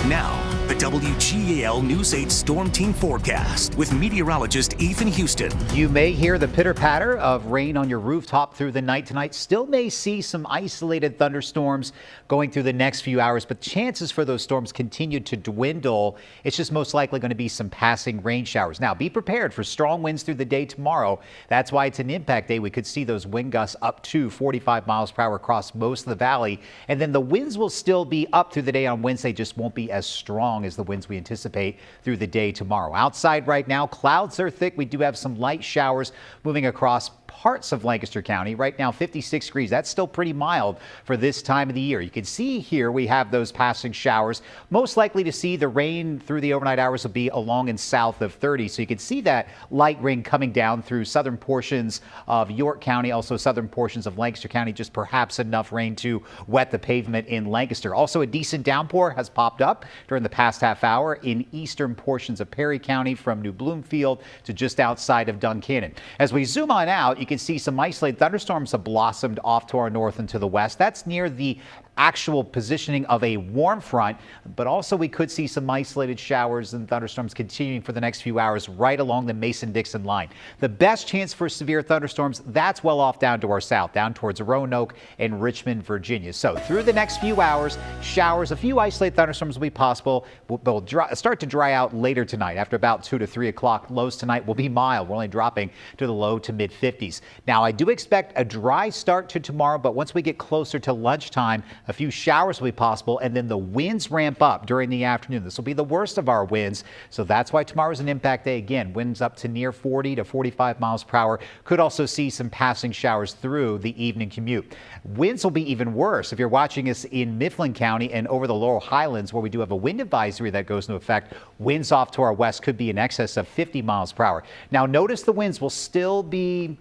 Now, the WGAL News 8 Storm Team forecast with meteorologist Ethan Houston. You may hear the pitter-patter of rain on your rooftop through the night tonight. Still may see some isolated thunderstorms going through the next few hours, but chances for those storms continue to dwindle. It's just most likely going to be some passing rain showers. Now, be prepared for strong winds through the day tomorrow. That's why it's an impact day. We could see those wind gusts up to 45 miles per hour across most of the valley. And then the winds will still be up through the day on Wednesday, just won't be as strong as the winds we anticipate through the day tomorrow. Outside right now, clouds are thick. We do have some light showers moving across parts of Lancaster County. Right now, 56 degrees. That's still pretty mild for this time of the year. You can see here we have those passing showers. Most likely to see the rain through the overnight hours will be along and south of 30. So you can see that light rain coming down through southern portions of York County, also southern portions of Lancaster County, just perhaps enough rain to wet the pavement in Lancaster. Also, a decent downpour has popped up during the past half hour in eastern portions of Perry County from New Bloomfield to just outside of Duncannon. As we zoom on out, you can see some isolated thunderstorms have blossomed off to our north and to the west. That's near the actual positioning of a warm front, but also we could see some isolated showers and thunderstorms continuing for the next few hours right along the Mason-Dixon line. The best chance for severe thunderstorms, that's well off down to our south, down towards Roanoke and Richmond, Virginia. So through the next few hours, showers, a few isolated thunderstorms will be possible. They'll start to dry out later tonight. After about 2 to 3 o'clock, lows tonight will be mild. We're only dropping to the low to mid 50s. Now, I do expect a dry start to tomorrow, but once we get closer to lunchtime, a few showers will be possible, and then the winds ramp up during the afternoon. This will be the worst of our winds, so that's why tomorrow's an impact day. Again, winds up to near 40 to 45 miles per hour. Could also see some passing showers through the evening commute. Winds will be even worse if you're watching us in Mifflin County and over the Laurel Highlands, where we do have a wind advisory that goes into effect. Winds off to our west could be in excess of 50 miles per hour. Now, notice the winds will still be,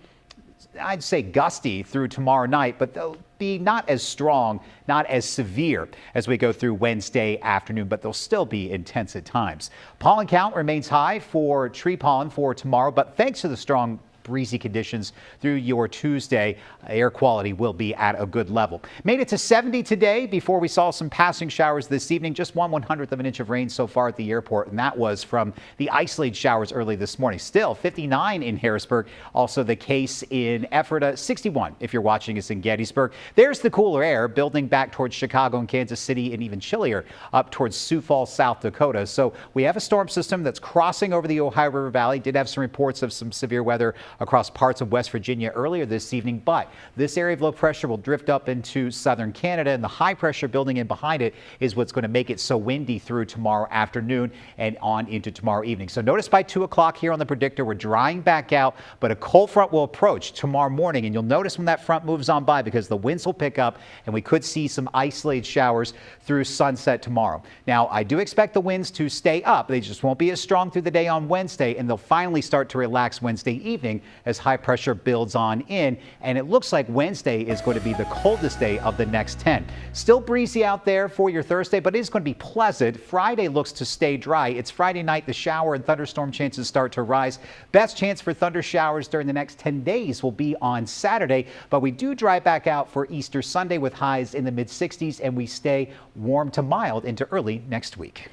I'd say, gusty through tomorrow night, but they'll be not as strong, not as severe as we go through Wednesday afternoon, but they'll still be intense at times. Pollen count remains high for tree pollen for tomorrow, but thanks to the strong breezy conditions through your Tuesday, air quality will be at a good level. Made it to 70 today before we saw some passing showers this evening. Just 1/100th of an inch of rain so far at the airport, and that was from the isolated showers early this morning. Still 59 in Harrisburg. Also the case in Ephrata, 61 if you're watching us in Gettysburg. There's the cooler air building back towards Chicago and Kansas City, and even chillier up towards Sioux Falls, South Dakota. So we have a storm system that's crossing over the Ohio River Valley. Did have some reports of some severe weather across parts of West Virginia earlier this evening, but this area of low pressure will drift up into southern Canada, and the high pressure building in behind it is what's going to make it so windy through tomorrow afternoon and on into tomorrow evening. So notice by 2 o'clock here on the predictor, we're drying back out, but a cold front will approach tomorrow morning, and you'll notice when that front moves on by because the winds will pick up and we could see some isolated showers through sunset tomorrow. Now, I do expect the winds to stay up. They just won't be as strong through the day on Wednesday, and they'll finally start to relax Wednesday evening as high pressure builds on in, and it looks like Wednesday is going to be the coldest day of the next 10. Still breezy out there for your Thursday, but it is going to be pleasant. Friday looks to stay dry. It's Friday night the shower and thunderstorm chances start to rise. Best chance for thunder showers during the next 10 days will be on Saturday, but we do dry back out for Easter Sunday with highs in the mid 60s, and we stay warm to mild into early next week.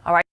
All right.